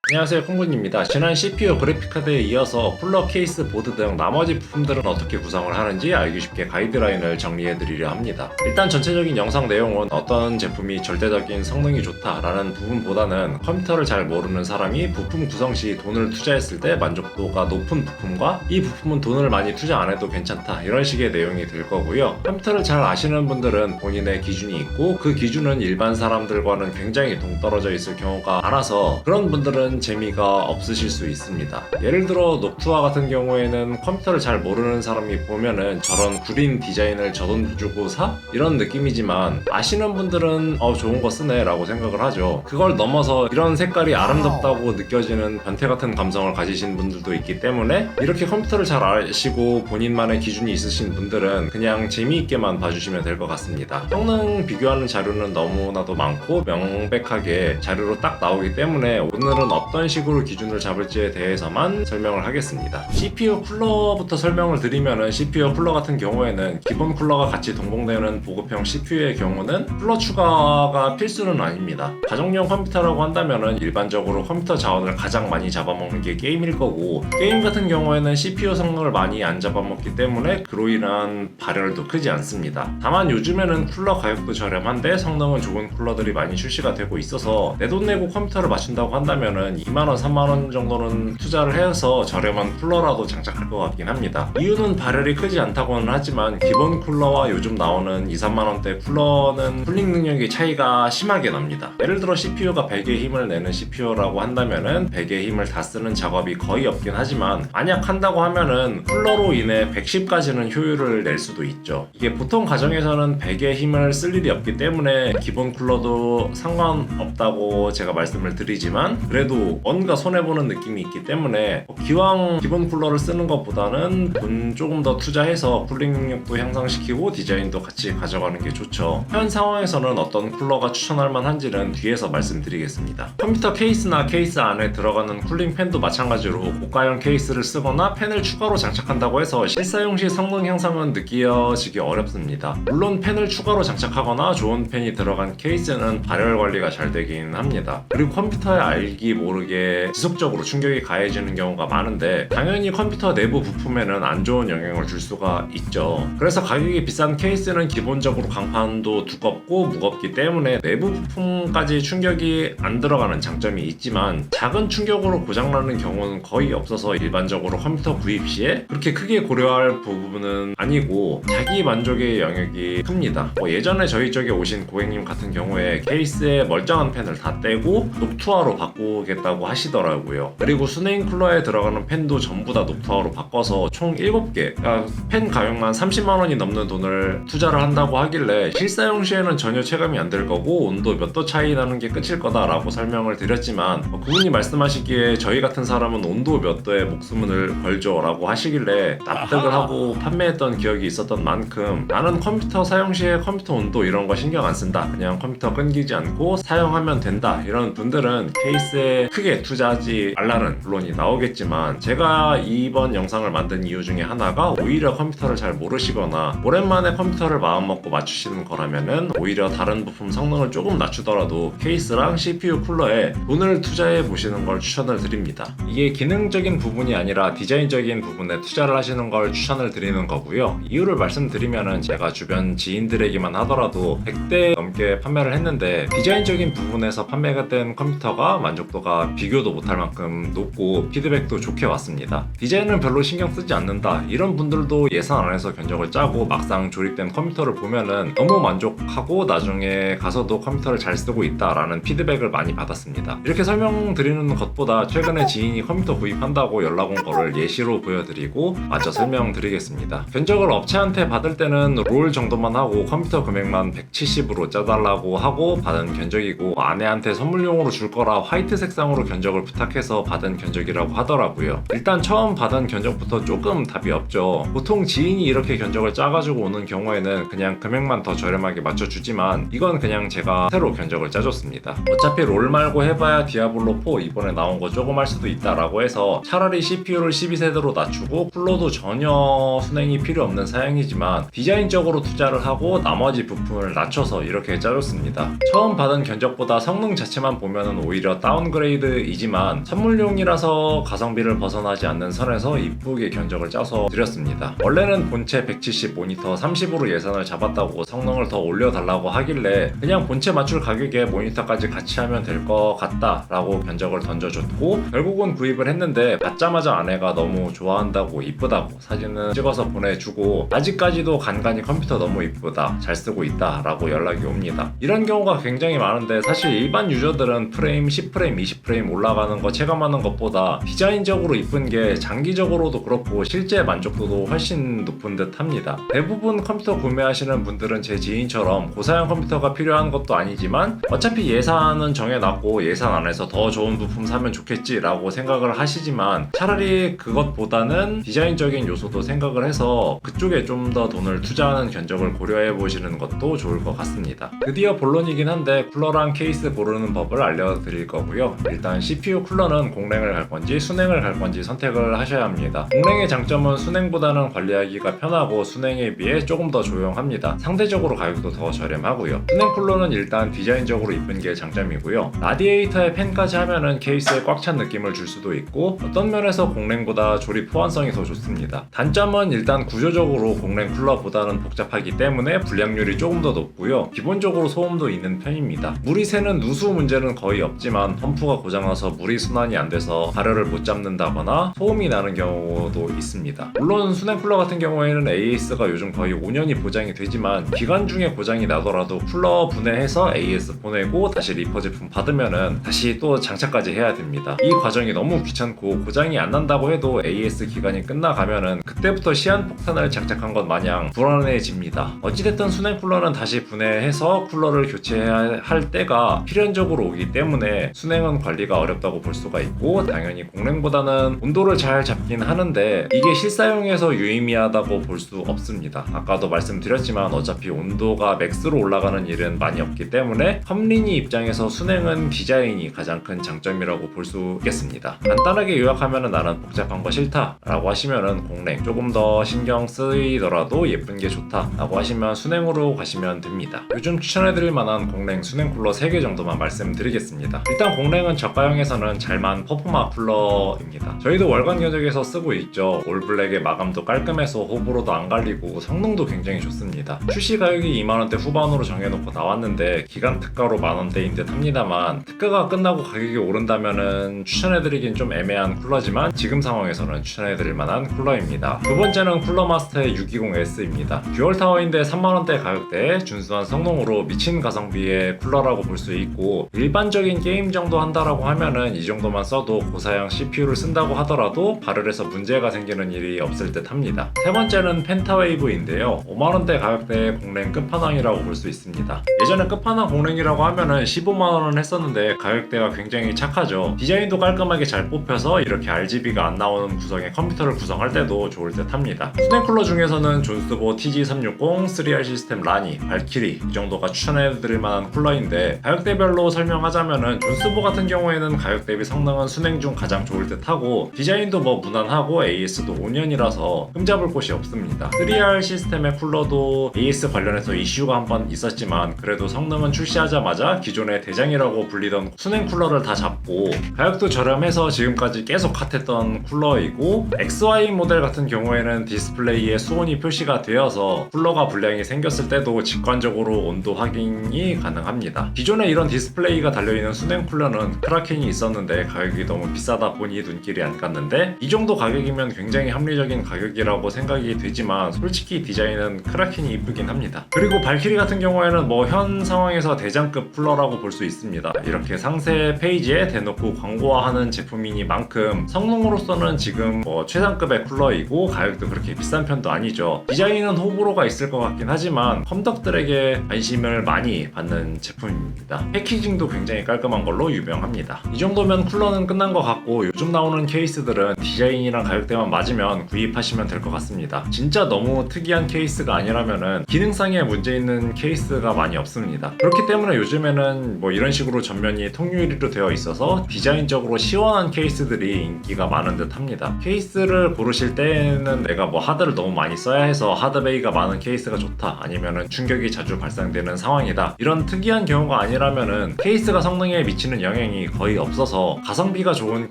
안녕하세요, 콩군입니다. 지난 CPU 그래픽카드에 이어서 쿨러, 케이스, 보드 등 나머지 부품들은 어떻게 구성을 하는지 알기 쉽게 가이드라인을 정리해드리려 합니다. 일단 전체적인 영상 내용은 어떤 제품이 절대적인 성능이 좋다라는 부분보다는 컴퓨터를 잘 모르는 사람이 부품 구성 시 돈을 투자했을 때 만족도가 높은 부품과 이 부품은 돈을 많이 투자 안 해도 괜찮다 이런 식의 내용이 될 거고요. 컴퓨터를 잘 아시는 분들은 본인의 기준이 있고 그 기준은 일반 사람들과는 굉장히 동떨어져 있을 경우가 많아서 그런 분들은 재미가 없으실 수 있습니다. 예를 들어 녹투아 같은 경우에는 컴퓨터를 잘 모르는 사람이 보면은 저런 구린 디자인을 저 돈 주고 사? 이런 느낌이지만 아시는 분들은 좋은 거 쓰네 라고 생각을 하죠. 그걸 넘어서 이런 색깔이 아름답다고 느껴지는 변태 같은 감성을 가지신 분들도 있기 때문에 이렇게 컴퓨터를 잘 아시고 본인만의 기준이 있으신 분들은 그냥 재미있게만 봐주시면 될 것 같습니다. 성능 비교하는 자료는 너무나도 많고 명백하게 자료로 딱 나오기 때문에 오늘은 어떤 식으로 기준을 잡을지에 대해서만 설명을 하겠습니다. CPU 쿨러부터 설명을 드리면은 CPU 쿨러 같은 경우에는 기본 쿨러가 같이 동봉되는 보급형 CPU의 경우는 쿨러 추가가 필수는 아닙니다. 가정용 컴퓨터라고 한다면은 일반적으로 컴퓨터 자원을 가장 많이 잡아먹는 게 게임일 거고 게임 같은 경우에는 CPU 성능을 많이 안 잡아먹기 때문에 그로 인한 발열도 크지 않습니다. 다만 요즘에는 쿨러 가격도 저렴한데 성능은 좋은 쿨러들이 많이 출시가 되고 있어서 내 돈 내고 컴퓨터를 맞춘다고 한다면은 2만원, 3만원 정도는 투자를 해서 저렴한 쿨러라도 장착할 것 같긴 합니다. 이유는 발열이 크지 않다고는 하지만 기본 쿨러와 요즘 나오는 2, 3만원대 쿨러는 쿨링 능력이 차이가 심하게 납니다. 예를 들어 CPU가 100의 힘을 내는 CPU라고 한다면은 100의 힘을 다 쓰는 작업이 거의 없긴 하지만 만약 한다고 하면은 쿨러로 인해 110까지는 효율을 낼 수도 있죠. 이게 보통 가정에서는 100의 힘을 쓸 일이 없기 때문에 기본 쿨러도 상관없다고 제가 말씀을 드리지만 그래도 뭔가 손해보는 느낌이 있기 때문에 기왕 기본 쿨러를 쓰는 것보다는 돈 조금 더 투자해서 쿨링 능력도 향상시키고 디자인도 같이 가져가는 게 좋죠. 현 상황에서는 어떤 쿨러가 추천할 만한지는 뒤에서 말씀드리겠습니다. 컴퓨터 케이스나 케이스 안에 들어가는 쿨링 팬도 마찬가지로 고가형 케이스를 쓰거나 팬을 추가로 장착한다고 해서 실사용 시 성능 향상은 느껴지기 어렵습니다. 물론 팬을 추가로 장착하거나 좋은 팬이 들어간 케이스는 발열 관리가 잘 되긴 합니다. 그리고 컴퓨터에 알기 모르게 지속적으로 충격이 가해지는 경우가 많은데 당연히 컴퓨터 내부 부품에는 안 좋은 영향을 줄 수가 있죠. 그래서 가격이 비싼 케이스는 기본적으로 강판도 두껍고 무겁기 때문에 내부 부품까지 충격이 안 들어가는 장점이 있지만 작은 충격으로 고장나는 경우는 거의 없어서 일반적으로 컴퓨터 구입 시에 그렇게 크게 고려할 부분은 아니고 자기 만족의 영역이 큽니다. 예전에 저희 쪽에 오신 고객님 같은 경우에 케이스에 멀쩡한 팬을 다 떼고 녹투아로 바꾸겠다고 하시더라고요. 그리고 수냉 쿨러에 들어가는 팬도 전부 다 녹투아로 바꿔서 총 7개, 그러니까 팬 가격만 30만원이 넘는 돈을 투자를 한다고 하길래 실사용 시에는 전혀 체감이 안 될 거고 온도 몇 도 차이 나는 게 끝일 거다라고 설명을 드렸지만 그분이 말씀하시기에 저희 같은 사람은 온도 몇 도에 목숨을 걸죠 라고 하시길래 납득을 하고 판매했던 기억이 있었던 만큼 나는 컴퓨터 사용 시에 컴퓨터 온도 이런 거 신경 안 쓴다, 그냥 컴퓨터 끊기지 않고 사용하면 된다, 이런 분들은 케이스에 크게 투자하지 말라는 물론이 나오겠지만 제가 이번 영상을 만든 이유 중에 하나가 오히려 컴퓨터를 잘 모르시거나 오랜만에 컴퓨터를 마음먹고 맞추시는 거라면은 오히려 다른 부품 성능을 조금 낮추더라도 케이스랑 CPU 쿨러에 돈을 투자해 보시는 걸 추천을 드립니다. 이게 기능적인 부분이 아니라 디자인적인 부분에 투자를 하시는 걸 추천을 드리는 거고요. 이유를 말씀드리면은 제가 주변 지인들에게만 하더라도 100대 넘게 판매를 했는데 디자인적인 부분에서 판매가 된 컴퓨터가 만족도가 비교도 못할 만큼 높고 피드백도 좋게 왔습니다. 디자인은 별로 신경 쓰지 않는다 이런 분들도 예산 안에서 견적을 짜고 막상 조립된 컴퓨터를 보면은 너무 만족하고 나중에 가서도 컴퓨터를 잘 쓰고 있다라는 피드백을 많이 받았습니다. 이렇게 설명드리는 것보다 최근에 지인이 컴퓨터 구입한다고 연락 온 거를 예시로 보여드리고 마저 설명드리겠습니다. 견적을 업체한테 받을 때는 롤 정도만 하고 컴퓨터 금액만 170으로 짜달라고 하고 받은 견적이고 아내한테 선물용으로 줄 거라 화이트 색상으로 견적을 부탁해서 받은 견적이라고 하더라고요. 일단 처음 받은 견적부터 조금 답이 없죠. 보통 지인이 이렇게 견적을 짜가지고 오는 경우에는 그냥 금액만 더 저렴하게 맞춰주지만 이건 그냥 제가 새로 견적을 짜줬습니다. 어차피 롤 말고 해봐야 디아블로4 이번에 나온 거 조금 할 수도 있다라고 해서 차라리 CPU를 12세대로 낮추고 쿨러도 전혀 순행이 필요 없는 사양이지만 디자인적으로 투자를 하고 나머지 부품을 낮춰서 이렇게 짜줬습니다. 처음 받은 견적보다 성능 자체만 보면은 오히려 다운그레이드 업그레이드이지만 선물용이라서 가성비를 벗어나지 않는 선에서 이쁘게 견적을 짜서 드렸습니다. 원래는 본체 170 모니터 30으로 예산을 잡았다고 성능을 더 올려달라고 하길래 그냥 본체 맞출 가격에 모니터까지 같이 하면 될 것 같다 라고 견적을 던져줬고, 결국은 구입을 했는데 받자마자 아내가 너무 좋아한다고 이쁘다고 사진을 찍어서 보내주고 아직까지도 간간히 컴퓨터 너무 이쁘다, 잘 쓰고 있다 라고 연락이 옵니다. 이런 경우가 굉장히 많은데 사실 일반 유저들은 프레임 10프레임 20프레임 올라가는 거 체감하는 것보다 디자인적으로 이쁜 게 장기적으로도 그렇고 실제 만족도도 훨씬 높은 듯 합니다. 대부분 컴퓨터 구매하시는 분들은 제 지인처럼 고사양 컴퓨터가 필요한 것도 아니지만 어차피 예산은 정해놨고 예산 안에서 더 좋은 부품 사면 좋겠지 라고 생각을 하시지만, 차라리 그것보다는 디자인적인 요소도 생각을 해서 그쪽에 좀 더 돈을 투자하는 견적을 고려해 보시는 것도 좋을 것 같습니다. 드디어 본론이긴 한데 쿨러랑 케이스 고르는 법을 알려드릴 거고요. 일단 CPU 쿨러는 공랭을 갈 건지 순행을 갈 건지 선택을 하셔야 합니다. 공랭의 장점은 순행보다는 관리하기가 편하고 순행에 비해 조금 더 조용합니다. 상대적으로 가격도 더 저렴하고요. 순행 쿨러는 일단 디자인적으로 이쁜 게 장점이고요. 라디에이터에 팬까지 하면은 케이스에 꽉 찬 느낌을 줄 수도 있고 어떤 면에서 공랭보다 조립 호환성이 더 좋습니다. 단점은 일단 구조적으로 공랭 쿨러보다는 복잡하기 때문에 불량률이 조금 더 높고요. 기본적으로 소음도 있는 편입니다. 물이 새는 누수 문제는 거의 없지만 펌프가 고장나서 물이 순환이 안 돼서 발열을 못 잡는다거나 소음이 나는 경우도 있습니다. 물론 순행 쿨러 같은 경우에는 AS가 요즘 거의 5년이 보장이 되지만 기간 중에 고장이 나더라도 쿨러 분해해서 AS 보내고 다시 리퍼 제품 받으면은 다시 또 장착까지 해야 됩니다. 이 과정이 너무 귀찮고 고장이 안 난다고 해도 AS 기간이 끝나가면은 그때부터 시한폭탄을 장착한 것 마냥 불안해집니다. 어찌됐든 순행 쿨러는 다시 분해해서 쿨러를 교체해야 할 때가 필연적으로 오기 때문에 순행은 관리가 어렵다고 볼 수가 있고, 당연히 공랭보다는 온도를 잘 잡긴 하는데 이게 실사용에서 유의미하다고 볼 수 없습니다. 아까도 말씀드렸지만 어차피 온도가 맥스로 올라가는 일은 많이 없기 때문에 컴린이 입장에서 순행은 디자인이 가장 큰 장점이라고 볼 수 있겠습니다. 간단하게 요약하면 나는 복잡한 거 싫다 라고 하시면은 공랭, 조금 더 신경 쓰이더라도 예쁜 게 좋다 라고 하시면 순행으로 가시면 됩니다. 요즘 추천해드릴 만한 공랭 순행 쿨러 3개 정도만 말씀드리겠습니다. 일단 공랭은 저가형에서는 잘만 퍼포마 쿨러입니다. 저희도 월간 견적에서 쓰고 있죠. 올블랙의 마감도 깔끔해서 호불호도 안 갈리고 성능도 굉장히 좋습니다. 출시 가격이 2만원대 후반으로 정해놓고 나왔는데 기간 특가로 만원대인 듯 합니다만, 특가가 끝나고 가격이 오른다면은 추천해드리긴 좀 애매한 쿨러지만 지금 상황에서는 추천해드릴 만한 쿨러입니다. 두 번째는 쿨러마스터의 620S입니다. 듀얼타워인데 3만원대 가격대에 준수한 성능으로 미친 가성비의 쿨러라고 볼 수 있고, 일반적인 게임 정도 한다라고 하면은 이 정도만 써도 고사양 CPU를 쓴다고 하더라도 발열해서 문제가 생기는 일이 없을 듯 합니다. 세 번째는 펜타웨이브인데요. 5만원대 가격대의 공랭 끝판왕이라고 볼 수 있습니다. 예전에 끝판왕 공랭이라고 하면은 15만원은 했었는데 가격대가 굉장히 착하죠. 디자인도 깔끔하게 잘 뽑혀서 이렇게 RGB가 안 나오는 구성의 컴퓨터를 구성할 때도 좋을 듯 합니다. 순행 쿨러 중에서는 존스보 TG360, 3R 시스템 라니, 발키리 이 정도가 추천해드릴 만한 쿨러인데, 가격대별로 설명하자면은 존스보 같은 경우에는 가격 대비 성능은 순행 중 가장 좋을 듯 하고, 디자인도 뭐 무난하고 AS도 5년이라서 흠잡을 곳이 없습니다. 3R 시스템의 쿨러도 AS 관련해서 이슈가 한 번 있었지만 그래도 성능은 출시하자마자 기존의 대장이라고 불리던 순행 쿨러를 다 잡고 가격도 저렴해서 지금까지 계속 핫했던 쿨러이고, XY 모델 같은 경우에는 디스플레이에 수온이 표시가 되어서 쿨러가 불량이 생겼을 때도 직관적으로 온도 확인이 가능합니다. 기존에 이런 디스플레이가 달려있는 순행 쿨러는 크라켄이 있었는데 가격이 너무 비싸다 보니 눈길이 안 갔는데, 이 정도 가격이면 굉장히 합리적인 가격이라고 생각이 되지만 솔직히 디자인은 크라켄이 이쁘긴 합니다. 그리고 발키리 같은 경우에는 뭐 현 상황에서 대장급 쿨러라고 볼 수 있습니다. 이렇게 상세 페이지에 대놓고 광고화하는 제품이니만큼 성능으로서는 지금 뭐 최상급의 쿨러이고 가격도 그렇게 비싼 편도 아니죠. 디자인은 호불호가 있을 것 같긴 하지만 컴덕들에게 관심을 많이 받는 제품입니다. 패키징도 굉장히 깔끔한 걸로 유명합니다. 이 정도면 쿨러는 끝난 것 같고, 요즘 나오는 케이스들은 디자인이랑 가격대만 맞으면 구입하시면 될 것 같습니다. 진짜 너무 특이한 케이스가 아니라면은 기능상에 문제 있는 케이스가 많이 없습니다. 그렇기 때문에 요즘에는 뭐 이런 식으로 전면이 통유리로 되어 있어서 디자인적으로 시원한 케이스들이 인기가 많은 듯 합니다. 케이스를 고르실 때는 내가 뭐 하드를 너무 많이 써야 해서 하드베이가 많은 케이스가 좋다, 아니면은 충격이 자주 발생되는 상황이다, 이런 특이한 경우가 아니라면은 케이스가 성능에 미치는 영향이 내용이 거의 없어서 가성비가 좋은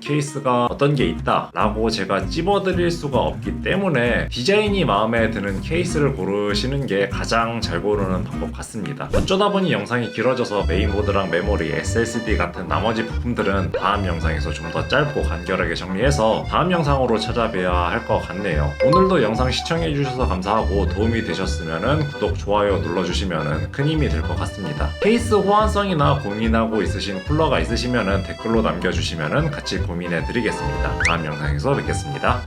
케이스가 어떤 게 있다 라고 제가 찝어드릴 수가 없기 때문에 디자인이 마음에 드는 케이스를 고르시는 게 가장 잘 고르는 방법 같습니다. 어쩌다 보니 영상이 길어져서 메인보드랑 메모리, SSD 같은 나머지 부품들은 다음 영상에서 좀 더 짧고 간결하게 정리해서 다음 영상으로 찾아뵈야 할 것 같네요. 오늘도 영상 시청해주셔서 감사하고 도움이 되셨으면 구독, 좋아요 눌러주시면 큰 힘이 될 것 같습니다. 케이스 호환성이나 고민하고 있으신 쿨러가 있으시면 댓글로 남겨주시면 같이 고민해드리겠습니다. 다음 영상에서 뵙겠습니다.